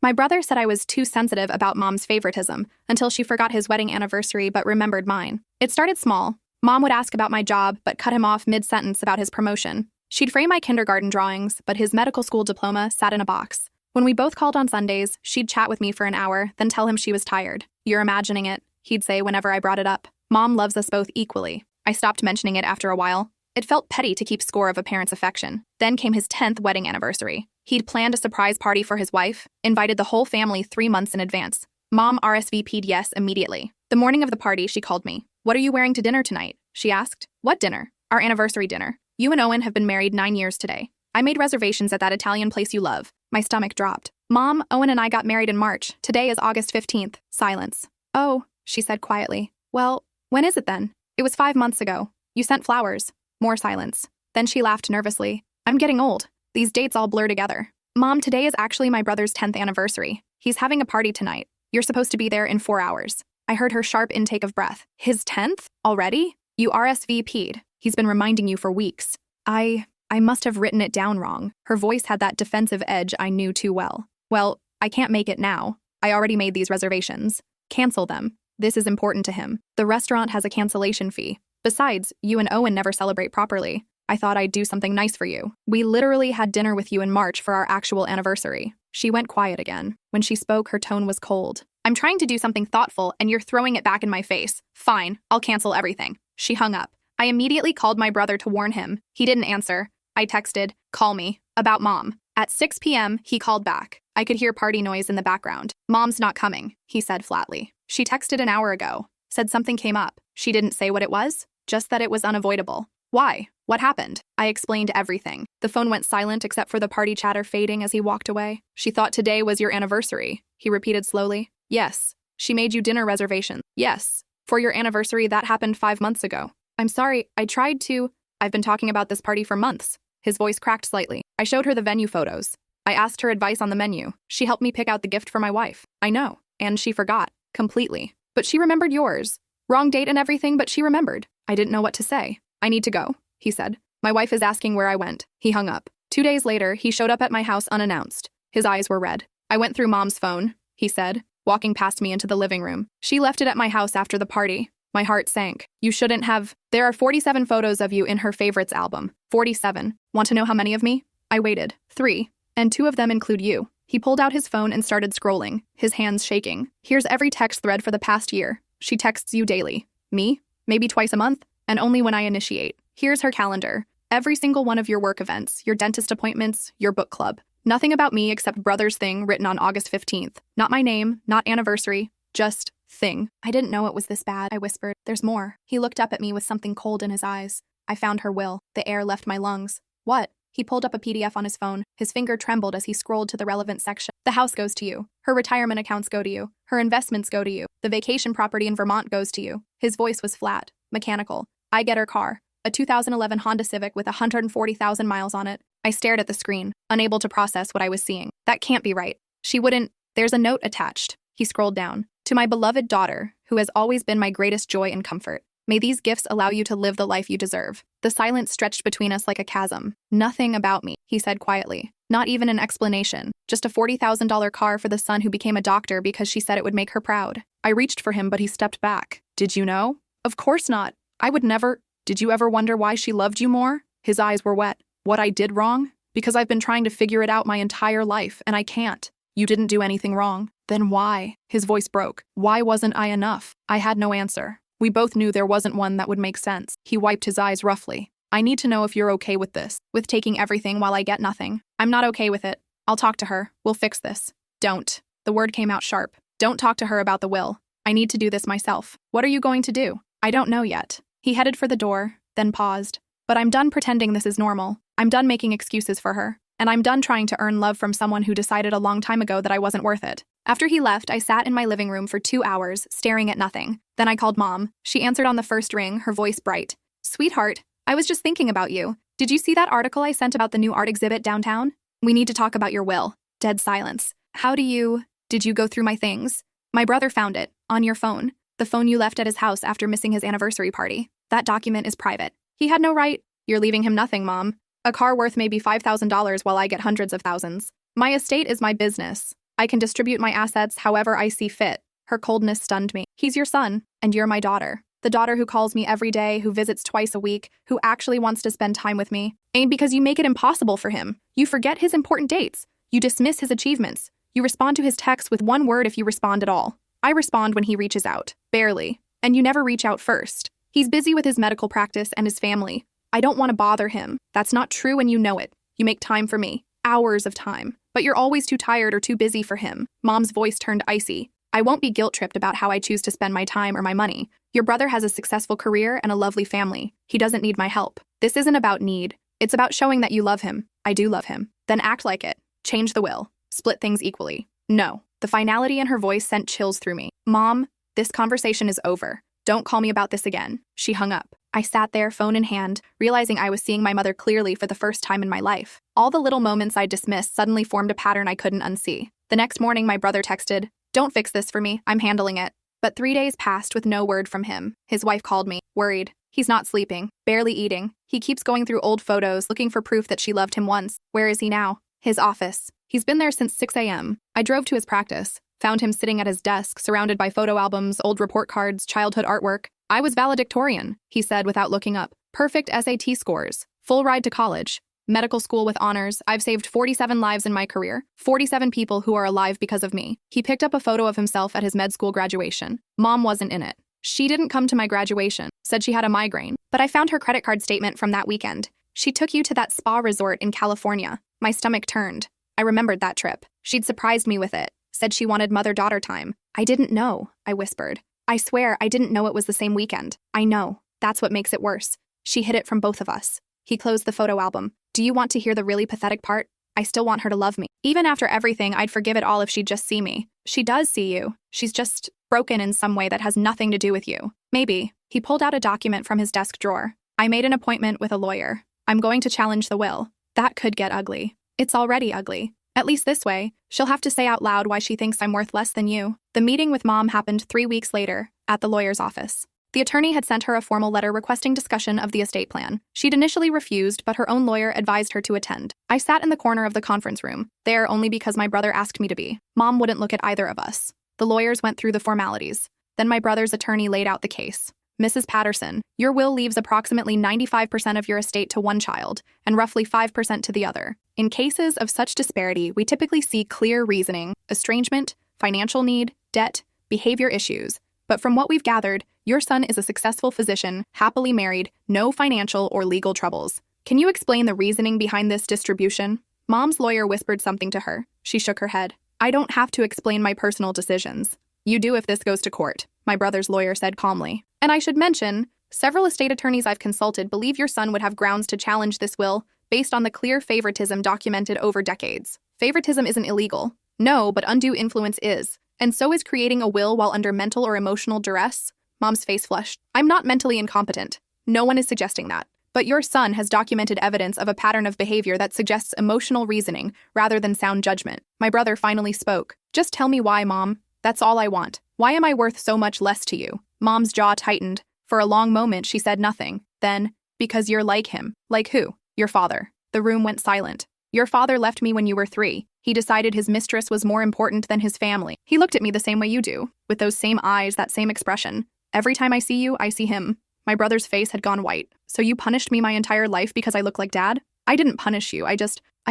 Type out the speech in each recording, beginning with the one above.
My brother said I was too sensitive about Mom's favoritism until she forgot his wedding anniversary but remembered mine. It started small. Mom would ask about my job but cut him off mid-sentence about his promotion. She'd frame my kindergarten drawings, but his medical school diploma sat in a box. When we both called on Sundays, she'd chat with me for an hour, then tell him she was tired. "You're imagining it," he'd say whenever I brought it up. Mom loves us both equally. I stopped mentioning it after a while. It felt petty to keep score of a parent's affection. Then came his 10th wedding anniversary. He'd planned a surprise party for his wife, invited the whole family 3 months in advance. Mom RSVP'd yes immediately. The morning of the party, she called me. "What are you wearing to dinner tonight?" she asked. "What dinner?" "Our anniversary dinner. You and Owen have been married 9 years today. I made reservations at that Italian place you love." My stomach dropped. "Mom, Owen and I got married in March. Today is August 15th. Silence. "Oh," she said quietly. "Well, when is it then?" "It was 5 months ago. You sent flowers." More silence. Then she laughed nervously. "I'm getting old. These dates all blur together." "Mom, today is actually my brother's 10th anniversary. He's having a party tonight. You're supposed to be there in 4 hours." I heard her sharp intake of breath. "His 10th? Already? You RSVP'd. He's been reminding you for weeks." I must have written it down wrong. Her voice had that defensive edge I knew too well. "Well, I can't make it now. I already made these reservations. Cancel them. This is important to him. The restaurant has a cancellation fee. Besides, you and Owen never celebrate properly. I thought I'd do something nice for you. We literally had dinner with you in March for our actual anniversary." She went quiet again. When she spoke, her tone was cold. "I'm trying to do something thoughtful, and you're throwing it back in my face. Fine, I'll cancel everything." She hung up. I immediately called my brother to warn him. He didn't answer. I texted, "Call me," about Mom. At 6 p.m., he called back. I could hear party noise in the background. "Mom's not coming," he said flatly. "She texted an hour ago. Said something came up. She didn't say what it was, just that it was unavoidable." "Why? What happened?" I explained everything. The phone went silent except for the party chatter fading as he walked away. "She thought today was your anniversary," he repeated slowly. "Yes. She made you dinner reservations." "Yes. For your anniversary that happened 5 months ago." "I'm sorry, I tried to—" "I've been talking about this party for months." His voice cracked slightly. I showed her the venue photos. I asked her advice on the menu. She helped me pick out the gift for my wife. I know. And she forgot. Completely. But she remembered yours. Wrong date and everything, but she remembered. I didn't know what to say. "I need to go," he said. "My wife is asking where I went." He hung up. 2 days later, he showed up at my house unannounced. His eyes were red. "I went through Mom's phone," he said, walking past me into the living room. "She left it at my house after the party." My heart sank. "You shouldn't have—" "There are 47 photos of you in her favorites album. 47. Want to know how many of me?" I waited. 3. And 2 of them include you. He pulled out his phone and started scrolling, his hands shaking. "Here's every text thread for the past year. She texts you daily. Me? Maybe twice a month, and only when I initiate. Here's her calendar. Every single one of your work events, your dentist appointments, your book club. Nothing about me except brother's thing written on August 15th. Not my name, not anniversary, just thing." "I didn't know it was this bad," I whispered. "There's more." He looked up at me with something cold in his eyes. I found her will. The air left my lungs. "What?" He pulled up a PDF on his phone. His finger trembled as he scrolled to the relevant section. "The house goes to you. Her retirement accounts go to you. Her investments go to you. The vacation property in Vermont goes to you." His voice was flat, mechanical. "I get her car. A 2011 Honda Civic with 140,000 miles on it." I stared at the screen, unable to process what I was seeing. "That can't be right. She wouldn't—" "There's a note attached." He scrolled down. "To my beloved daughter, who has always been my greatest joy and comfort. May these gifts allow you to live the life you deserve." The silence stretched between us like a chasm. "Nothing about me," he said quietly. Not even an explanation. Just a $40,000 car for the son who became a doctor because she said it would make her proud. I reached for him, but he stepped back. "Did you know?" "Of course not. I would never—" "Did you ever wonder why she loved you more?" His eyes were wet. "What I did wrong? Because I've been trying to figure it out my entire life, and I can't." "You didn't do anything wrong." "Then why?" His voice broke. "Why wasn't I enough?" I had no answer. We both knew there wasn't one that would make sense. He wiped his eyes roughly. "I need to know if you're okay with this, with taking everything while I get nothing." "I'm not okay with it. I'll talk to her. We'll fix this." "Don't." The word came out sharp. "Don't talk to her about the will. I need to do this myself." "What are you going to do?" "I don't know yet." He headed for the door, then paused. "But I'm done pretending this is normal. I'm done making excuses for her. And I'm done trying to earn love from someone who decided a long time ago that I wasn't worth it." After he left, I sat in my living room for 2 hours, staring at nothing. Then I called Mom. She answered on the first ring, her voice bright. "Sweetheart, I was just thinking about you. Did you see that article I sent about the new art exhibit downtown? We need to talk about your will." Dead silence. Did you go through my things?" "My brother found it, on your phone. The phone you left at his house after missing his anniversary party. That document is private. He had no right—" "You're leaving him nothing, Mom. A car worth maybe $5,000 while I get hundreds of thousands. My estate is my business." I can distribute my assets however I see fit. Her coldness stunned me. He's your son, and you're my daughter. The daughter who calls me every day, who visits twice a week, who actually wants to spend time with me. And because you make it impossible for him. You forget his important dates. You dismiss his achievements. You respond to his texts with one word if you respond at all. I respond when he reaches out. Barely. And you never reach out first. He's busy with his medical practice and his family. I don't want to bother him. That's not true and you know it. You make time for me. Hours of time. But you're always too tired or too busy for him. Mom's voice turned icy. I won't be guilt-tripped about how I choose to spend my time or my money. Your brother has a successful career and a lovely family. He doesn't need my help. This isn't about need. It's about showing that you love him. I do love him. Then act like it. Change the will. Split things equally. No. The finality in her voice sent chills through me. Mom, this conversation is over. Don't call me about this again. She hung up. I sat there, phone in hand, realizing I was seeing my mother clearly for the first time in my life. All the little moments I dismissed suddenly formed a pattern I couldn't unsee. The next morning, my brother texted, "Don't fix this for me. I'm handling it." But 3 days passed with no word from him. His wife called me, worried. He's not sleeping, barely eating. He keeps going through old photos, looking for proof that she loved him once. Where is he now? His office. He's been there since 6 a.m. I drove to his practice, found him sitting at his desk, surrounded by photo albums, old report cards, childhood artwork. I was valedictorian, he said without looking up. Perfect SAT scores. Full ride to college. Medical school with honors. I've saved 47 lives in my career. 47 people who are alive because of me. He picked up a photo of himself at his med school graduation. Mom wasn't in it. She didn't come to my graduation, said she had a migraine. But I found her credit card statement from that weekend. She took you to that spa resort in California. My stomach turned. I remembered that trip. She'd surprised me with it. Said she wanted mother-daughter time. I didn't know, I whispered. I swear I didn't know it was the same weekend. I know. That's what makes it worse. She hid it from both of us. He closed the photo album. Do you want to hear the really pathetic part? I still want her to love me. Even after everything, I'd forgive it all if she'd just see me. She does see you. She's just broken in some way that has nothing to do with you. Maybe. He pulled out a document from his desk drawer. I made an appointment with a lawyer. I'm going to challenge the will. That could get ugly. It's already ugly. At least this way, she'll have to say out loud why she thinks I'm worth less than you. The meeting with Mom happened 3 weeks later, at the lawyer's office. The attorney had sent her a formal letter requesting discussion of the estate plan. She'd initially refused, but her own lawyer advised her to attend. I sat in the corner of the conference room, there only because my brother asked me to be. Mom wouldn't look at either of us. The lawyers went through the formalities. Then my brother's attorney laid out the case. Mrs. Patterson, your will leaves approximately 95% of your estate to one child, and roughly 5% to the other. In cases of such disparity, we typically see clear reasoning, estrangement, financial need, debt, behavior issues. But from what we've gathered, your son is a successful physician, happily married, no financial or legal troubles. Can you explain the reasoning behind this distribution? Mom's lawyer whispered something to her. She shook her head. I don't have to explain my personal decisions. You do if this goes to court, my brother's lawyer said calmly. And I should mention, several estate attorneys I've consulted believe your son would have grounds to challenge this will based on the clear favoritism documented over decades. Favoritism isn't illegal. No, but undue influence is. And so is creating a will while under mental or emotional duress. Mom's face flushed. I'm not mentally incompetent. No one is suggesting that. But your son has documented evidence of a pattern of behavior that suggests emotional reasoning rather than sound judgment. My brother finally spoke. Just tell me why, Mom. That's all I want. Why am I worth so much less to you? Mom's jaw tightened. For a long moment, she said nothing. Then, because you're like him. Like who? Your father. The room went silent. Your father left me when you were 3. He decided his mistress was more important than his family. He looked at me the same way you do, with those same eyes, that same expression. Every time I see you, I see him. My brother's face had gone white. So you punished me my entire life because I look like Dad? I didn't punish you. I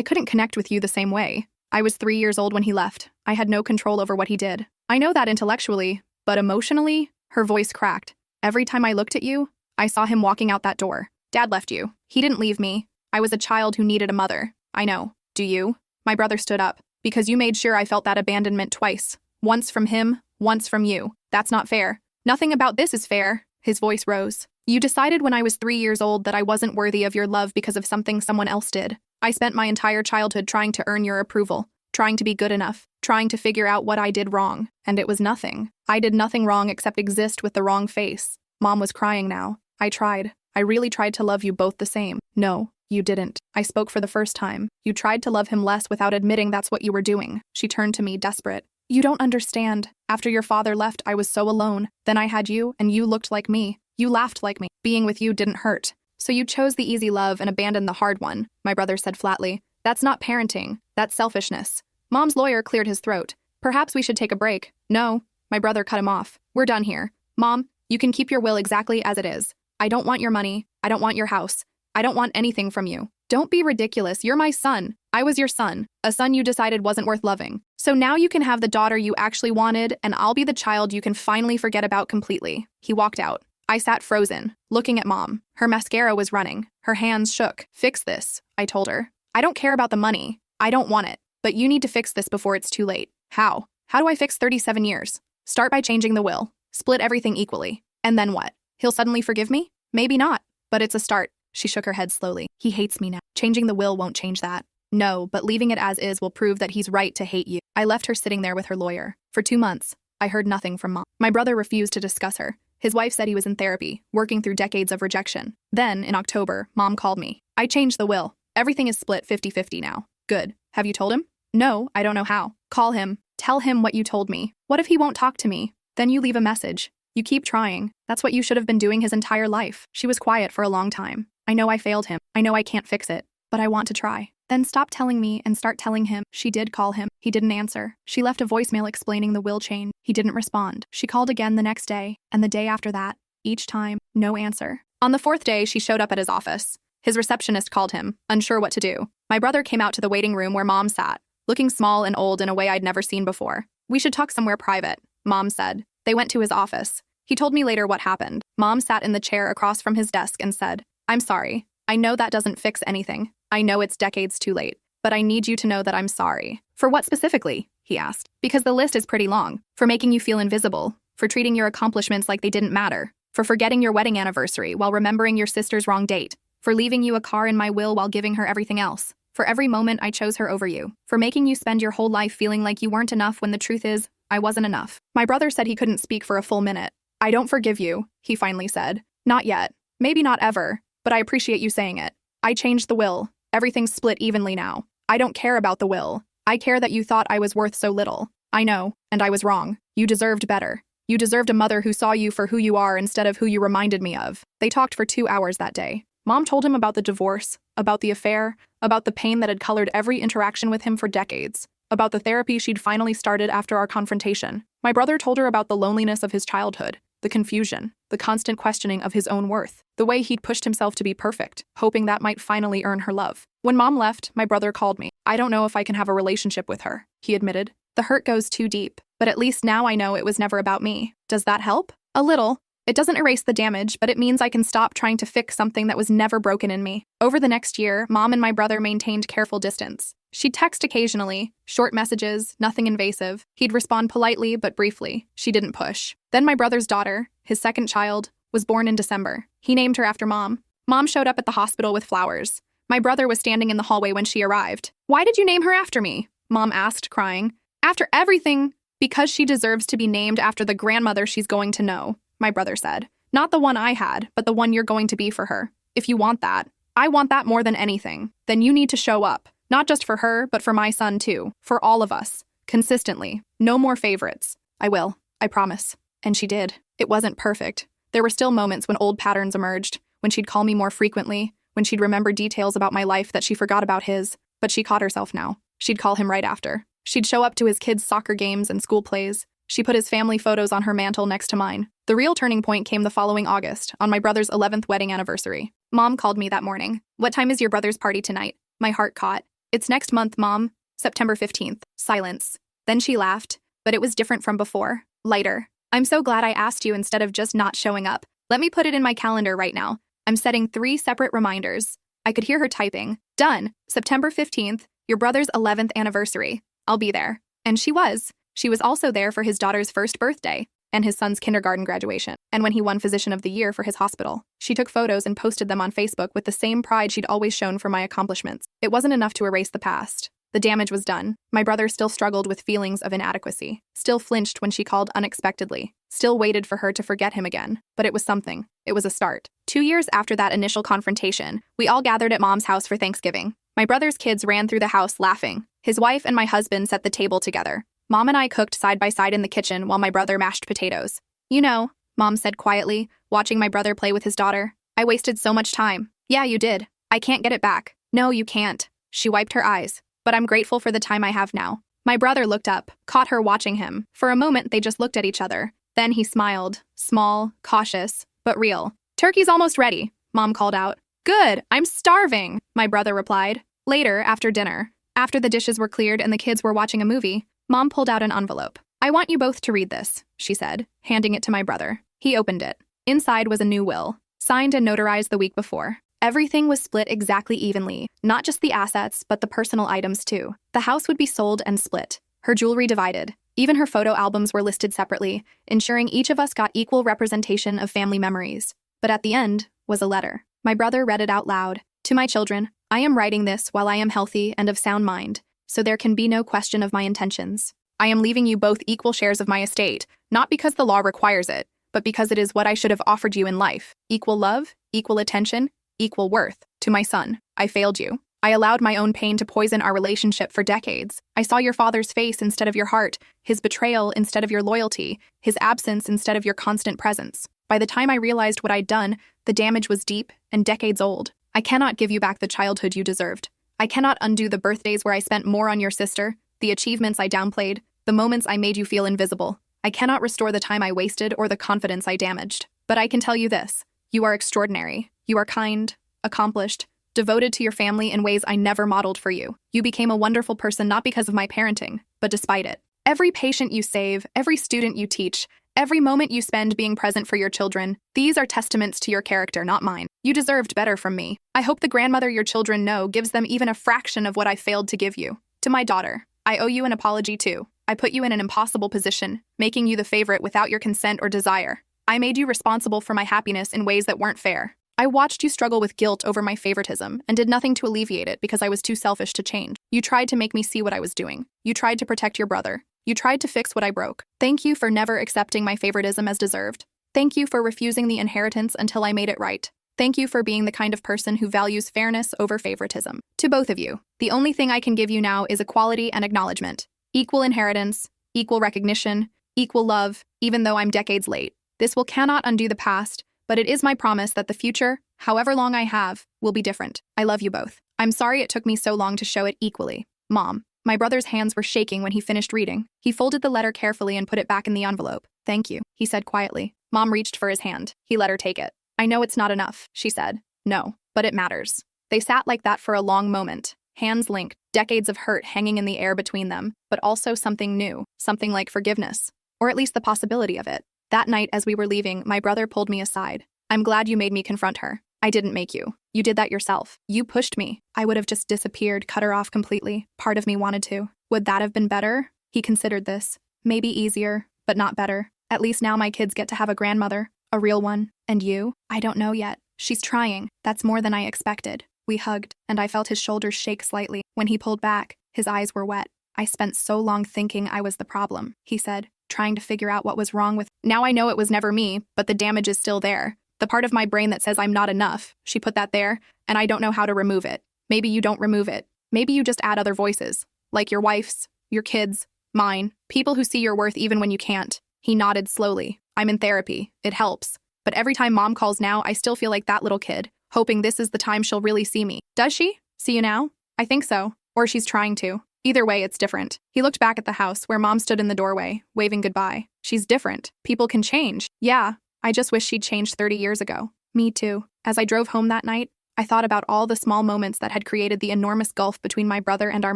couldn't connect with you the same way. I was 3 years old when he left. I had no control over what he did. I know that intellectually, but emotionally, her voice cracked. Every time I looked at you, I saw him walking out that door. Dad left you. He didn't leave me. I was a child who needed a mother. I know. Do you? My brother stood up. Because you made sure I felt that abandonment twice. Once from him, once from you. That's not fair. Nothing about this is fair. His voice rose. You decided when I was 3 years old that I wasn't worthy of your love because of something someone else did. I spent my entire childhood trying to earn your approval, trying to be good enough, trying to figure out what I did wrong. And it was nothing. I did nothing wrong except exist with the wrong face. Mom was crying now. I tried. I really tried to love you both the same. No, you didn't. I spoke for the first time. You tried to love him less without admitting that's what you were doing. She turned to me, desperate. You don't understand. After your father left, I was so alone. Then I had you, and you looked like me. You laughed like me. Being with you didn't hurt. So you chose the easy love and abandoned the hard one, my brother said flatly. That's not parenting. That's selfishness. Mom's lawyer cleared his throat. Perhaps we should take a break. No, my brother cut him off. We're done here. Mom, you can keep your will exactly as it is. I don't want your money. I don't want your house. I don't want anything from you. Don't be ridiculous. You're my son. I was your son, a son you decided wasn't worth loving. So now you can have the daughter you actually wanted, and I'll be the child you can finally forget about completely. He walked out. I sat frozen, looking at Mom. Her mascara was running. Her hands shook. Fix this, I told her. I don't care about the money. I don't want it. But you need to fix this before it's too late. How? How do I fix 37 years? Start by changing the will. Split everything equally. And then what? He'll suddenly forgive me? Maybe not. But it's a start. She shook her head slowly. He hates me now. Changing the will won't change that. No, but leaving it as is will prove that he's right to hate you. I left her sitting there with her lawyer. For 2 months, I heard nothing from Mom. My brother refused to discuss her. His wife said he was in therapy, working through decades of rejection. Then, in October, Mom called me. I changed the will. Everything is split 50-50 now. Good. Have you told him? No, I don't know how. Call him. Tell him what you told me. What if he won't talk to me? Then you leave a message. You keep trying. That's what you should have been doing his entire life. She was quiet for a long time. I know I failed him. I know I can't fix it. But I want to try. Then stop telling me and start telling him. She did call him. He didn't answer. She left a voicemail explaining the will change. He didn't respond. She called again the next day, and the day after that. Each time, no answer. On the 4th day, she showed up at his office. His receptionist called him, unsure what to do. My brother came out to the waiting room where Mom sat, looking small and old in a way I'd never seen before. We should talk somewhere private, Mom said. They went to his office. He told me later what happened. Mom sat in the chair across from his desk and said, I'm sorry. I know that doesn't fix anything. I know it's decades too late. But I need you to know that I'm sorry. For what specifically? He asked. Because the list is pretty long. For making you feel invisible. For treating your accomplishments like they didn't matter. For forgetting your wedding anniversary while remembering your sister's wrong date. For leaving you a car in my will while giving her everything else. For every moment I chose her over you. For making you spend your whole life feeling like you weren't enough when the truth is, I wasn't enough. My brother said he couldn't speak for a full minute. I don't forgive you, he finally said. Not yet. Maybe not ever. But I appreciate you saying it. I changed the will. Everything's split evenly now. I don't care about the will. I care that you thought I was worth so little. I know, and I was wrong. You deserved better. You deserved a mother who saw you for who you are instead of who you reminded me of. They talked for 2 hours that day. Mom told him about the divorce, about the affair, about the pain that had colored every interaction with him for decades, about the therapy she'd finally started after our confrontation. My brother told her about the loneliness of his childhood, the confusion, the constant questioning of his own worth, the way he'd pushed himself to be perfect, hoping that might finally earn her love. When Mom left, my brother called me. I don't know if I can have a relationship with her, he admitted. The hurt goes too deep, but at least now I know it was never about me. Does that help? A little. It doesn't erase the damage, but it means I can stop trying to fix something that was never broken in me. Over the next year, Mom and my brother maintained careful distance. She'd text occasionally, short messages, nothing invasive. He'd respond politely but briefly. She didn't push. Then my brother's daughter, his second child, was born in December. He named her after Mom. Mom showed up at the hospital with flowers. My brother was standing in the hallway when she arrived. Why did you name her after me? Mom asked, crying. After everything, because she deserves to be named after the grandmother she's going to know, my brother said. Not the one I had, but the one you're going to be for her. If you want that, I want that more than anything. Then you need to show up. Not just for her, but for my son too. For all of us. Consistently. No more favorites. I will. I promise. And she did. It wasn't perfect. There were still moments when old patterns emerged, when she'd call me more frequently, when she'd remember details about my life that she forgot about his, but she caught herself now. She'd call him right after. She'd show up to his kids' soccer games and school plays. She put his family photos on her mantle next to mine. The real turning point came the following August, on my brother's 11th wedding anniversary. Mom called me that morning. What time is your brother's party tonight? My heart caught. It's next month, Mom. September 15th. Silence. Then she laughed, but it was different from before. Lighter. I'm so glad I asked you instead of just not showing up. Let me put it in my calendar right now. I'm setting 3 separate reminders. I could hear her typing. Done. September 15th, your brother's 11th anniversary. I'll be there. And she was. She was also there for his daughter's first birthday and his son's kindergarten graduation, and when he won Physician of the Year for his hospital. She took photos and posted them on Facebook with the same pride she'd always shown for my accomplishments. It wasn't enough to erase the past. The damage was done. My brother still struggled with feelings of inadequacy, still flinched when she called unexpectedly, still waited for her to forget him again. But it was something. It was a start. 2 years after that initial confrontation, we all gathered at Mom's house for Thanksgiving. My brother's kids ran through the house laughing. His wife and my husband set the table together. Mom and I cooked side by side in the kitchen while my brother mashed potatoes. You know, Mom said quietly, watching my brother play with his daughter. I wasted so much time. Yeah, you did. I can't get it back. No, you can't. She wiped her eyes. But I'm grateful for the time I have now. My brother looked up, caught her watching him. For a moment, they just looked at each other. Then he smiled, small, cautious, but real. "Turkey's almost ready," Mom called out. "Good, I'm starving," my brother replied. Later, after dinner, after the dishes were cleared and the kids were watching a movie, Mom pulled out an envelope. "I want you both to read this," she said, handing it to my brother. He opened it. Inside was a new will, signed and notarized the week before. Everything was split exactly evenly, not just the assets, but the personal items too. The house would be sold and split, her jewelry divided. Even her photo albums were listed separately, ensuring each of us got equal representation of family memories. But at the end was a letter. My brother read it out loud. "To my children, I am writing this while I am healthy and of sound mind, so there can be no question of my intentions. I am leaving you both equal shares of my estate, not because the law requires it, but because it is what I should have offered you in life. Equal love, equal attention, equal worth. To my son, I failed you. I allowed my own pain to poison our relationship for decades. I saw your father's face instead of your heart, his betrayal instead of your loyalty, his absence instead of your constant presence. By the time I realized what I'd done, the damage was deep and decades old. I cannot give you back the childhood you deserved. I cannot undo the birthdays where I spent more on your sister, the achievements I downplayed, the moments I made you feel invisible. I cannot restore the time I wasted or the confidence I damaged. But I can tell you this. You are extraordinary. You are kind, accomplished, devoted to your family in ways I never modeled for you. You became a wonderful person not because of my parenting, but despite it. Every patient you save, every student you teach, every moment you spend being present for your children, these are testaments to your character, not mine. You deserved better from me. I hope the grandmother your children know gives them even a fraction of what I failed to give you. To my daughter, I owe you an apology too. I put you in an impossible position, making you the favorite without your consent or desire. I made you responsible for my happiness in ways that weren't fair. I watched you struggle with guilt over my favoritism and did nothing to alleviate it because I was too selfish to change. You tried to make me see what I was doing. You tried to protect your brother. You tried to fix what I broke. Thank you for never accepting my favoritism as deserved. Thank you for refusing the inheritance until I made it right. Thank you for being the kind of person who values fairness over favoritism. To both of you, the only thing I can give you now is equality and acknowledgement. Equal inheritance, equal recognition, equal love, even though I'm decades late. This will cannot undo the past, but it is my promise that the future, however long I have, will be different. I love you both. I'm sorry it took me so long to show it equally. Mom. My brother's hands were shaking when he finished reading. He folded the letter carefully and put it back in the envelope. "Thank you," he said quietly. Mom reached for his hand. He let her take it. "I know it's not enough," she said. "No, but it matters." They sat like that for a long moment, hands linked, decades of hurt hanging in the air between them, but also something new, something like forgiveness, or at least the possibility of it. That night, as we were leaving, my brother pulled me aside. "I'm glad you made me confront her. I didn't make you. You did that yourself. You pushed me. I would have just disappeared, cut her off completely. Part of me wanted to. Would that have been better?" He considered this. "Maybe easier, but not better. At least now my kids get to have a grandmother, a real one. And you? I don't know yet. She's trying. That's more than I expected." We hugged, and I felt his shoulders shake slightly. When he pulled back, his eyes were wet. "I spent so long thinking I was the problem," he said, trying to figure out what was wrong with. "Now I know it was never me, but the damage is still there. The part of my brain that says I'm not enough, she put that there, and I don't know how to remove it. Maybe you don't remove it. Maybe you just add other voices, like your wife's, your kids', mine, people who see your worth even when you can't." He nodded slowly. "I'm in therapy. It helps. But every time Mom calls now, I still feel like that little kid, hoping this is the time she'll really see me." "Does she? See you now?" "I think so. Or she's trying to. Either way, it's different." He looked back at the house where Mom stood in the doorway, waving goodbye. "She's different. People can change." "Yeah. I just wish she'd changed 30 years ago." "Me too." As I drove home that night, I thought about all the small moments that had created the enormous gulf between my brother and our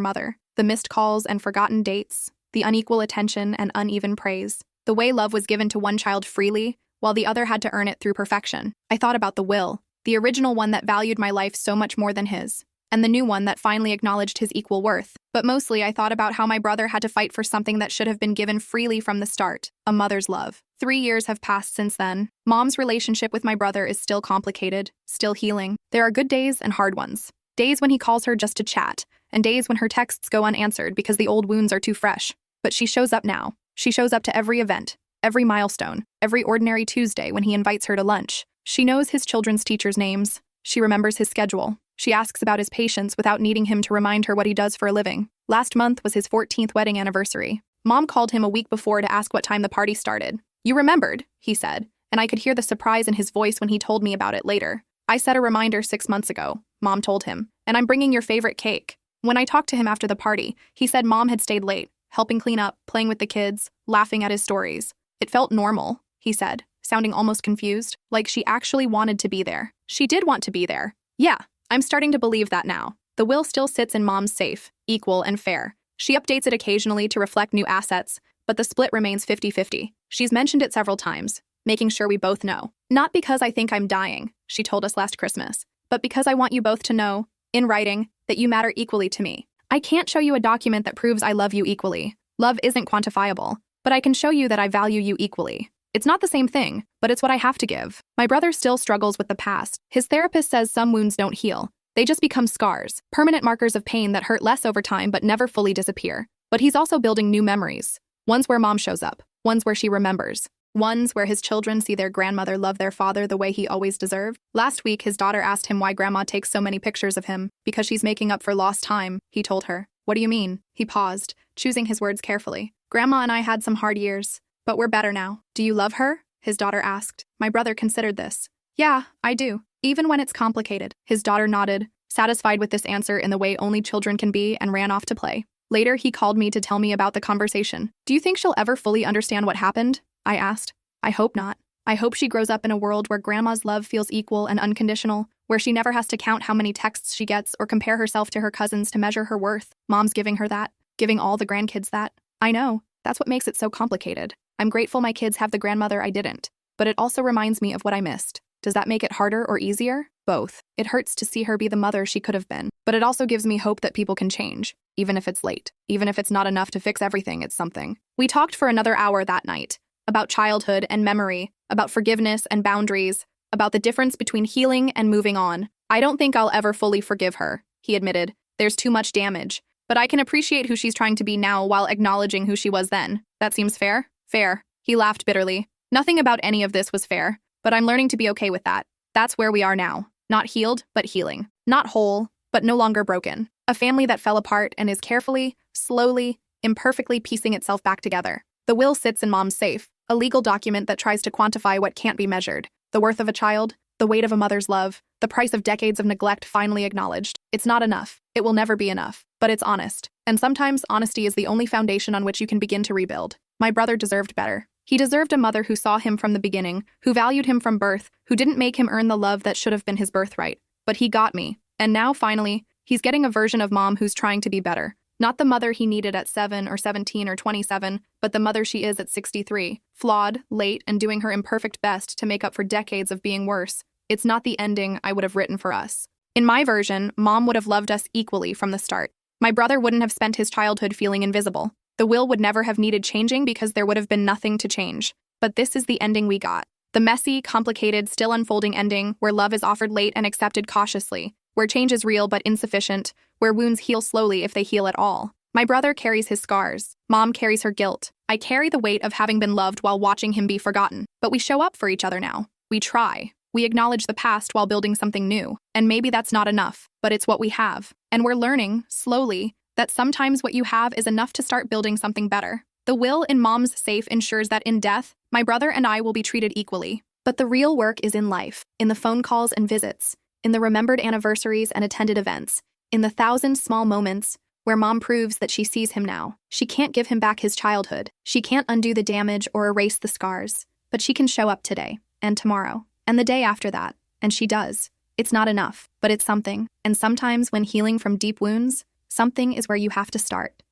mother. The missed calls and forgotten dates, the unequal attention and uneven praise, the way love was given to one child freely, while the other had to earn it through perfection. I thought about the will, the original one that valued my life so much more than his, and the new one that finally acknowledged his equal worth. But mostly I thought about how my brother had to fight for something that should have been given freely from the start, a mother's love. 3 years have passed since then. Mom's relationship with my brother is still complicated, still healing. There are good days and hard ones. Days when he calls her just to chat, and days when her texts go unanswered because the old wounds are too fresh. But she shows up now. She shows up to every event, every milestone, every ordinary Tuesday when he invites her to lunch. She knows his children's teachers' names. She remembers his schedule. She asks about his patients without needing him to remind her what he does for a living. Last month was his 14th wedding anniversary. Mom called him a week before to ask what time the party started. "You remembered," he said, and I could hear the surprise in his voice when he told me about it later. "I set a reminder 6 months ago," Mom told him, "and I'm bringing your favorite cake." When I talked to him after the party, he said Mom had stayed late, helping clean up, playing with the kids, laughing at his stories. It felt normal, he said, sounding almost confused, like she actually wanted to be there. She did want to be there. Yeah, I'm starting to believe that now. The will still sits in Mom's safe, equal and fair. She updates it occasionally to reflect new assets, but the split remains 50-50. She's mentioned it several times, making sure we both know. Not because I think I'm dying, she told us last Christmas, but because I want you both to know, in writing, that you matter equally to me. I can't show you a document that proves I love you equally. Love isn't quantifiable, but I can show you that I value you equally. It's not the same thing, but it's what I have to give. My brother still struggles with the past. His therapist says some wounds don't heal. They just become scars, permanent markers of pain that hurt less over time but never fully disappear. But he's also building new memories. Ones where Mom shows up, ones where she remembers, ones where his children see their grandmother love their father the way he always deserved. Last week, his daughter asked him why Grandma takes so many pictures of him. Because she's making up for lost time, he told her. What do you mean? He paused, choosing his words carefully. Grandma and I had some hard years, but we're better now. Do you love her? His daughter asked. My brother considered this. Yeah, I do. Even when it's complicated. His daughter nodded, satisfied with this answer in the way only children can be, and ran off to play. Later, he called me to tell me about the conversation. Do you think she'll ever fully understand what happened? I asked. I hope not. I hope she grows up in a world where Grandma's love feels equal and unconditional, where she never has to count how many texts she gets or compare herself to her cousins to measure her worth. Mom's giving her that, giving all the grandkids that. I know. That's what makes it so complicated. I'm grateful my kids have the grandmother I didn't, but it also reminds me of what I missed. Does that make it harder or easier? Both. It hurts to see her be the mother she could have been, but it also gives me hope that people can change, even if it's late. Even if it's not enough to fix everything, it's something. We talked for another hour that night, about childhood and memory, about forgiveness and boundaries, about the difference between healing and moving on. I don't think I'll ever fully forgive her, he admitted. There's too much damage, but I can appreciate who she's trying to be now while acknowledging who she was then. That seems fair? Fair. He laughed bitterly. Nothing about any of this was fair, but I'm learning to be okay with that. That's where we are now. Not healed, but healing. Not whole, but no longer broken. A family that fell apart and is carefully, slowly, imperfectly piecing itself back together. The will sits in Mom's safe, a legal document that tries to quantify what can't be measured. The worth of a child, the weight of a mother's love, the price of decades of neglect finally acknowledged. It's not enough. It will never be enough. But it's honest. And sometimes honesty is the only foundation on which you can begin to rebuild. My brother deserved better. He deserved a mother who saw him from the beginning, who valued him from birth, who didn't make him earn the love that should have been his birthright. But he got me. And now, finally, he's getting a version of Mom who's trying to be better. Not the mother he needed at 7 or 17 or 27, but the mother she is at 63. Flawed, late, and doing her imperfect best to make up for decades of being worse. It's not the ending I would have written for us. In my version, Mom would have loved us equally from the start. My brother wouldn't have spent his childhood feeling invisible. The will would never have needed changing because there would have been nothing to change. But this is the ending we got. The messy, complicated, still unfolding ending where love is offered late and accepted cautiously, where change is real but insufficient, where wounds heal slowly if they heal at all. My brother carries his scars. Mom carries her guilt. I carry the weight of having been loved while watching him be forgotten. But we show up for each other now. We try. We acknowledge the past while building something new. And maybe that's not enough, but it's what we have. And we're learning, slowly, that sometimes what you have is enough to start building something better. The will in Mom's safe ensures that in death, my brother and I will be treated equally. But the real work is in life, in the phone calls and visits, in the remembered anniversaries and attended events, in the 1,000 small moments where Mom proves that she sees him now. She can't give him back his childhood. She can't undo the damage or erase the scars. But she can show up today, and tomorrow, and the day after that. And she does. It's not enough, but it's something. And sometimes when healing from deep wounds, something is where you have to start.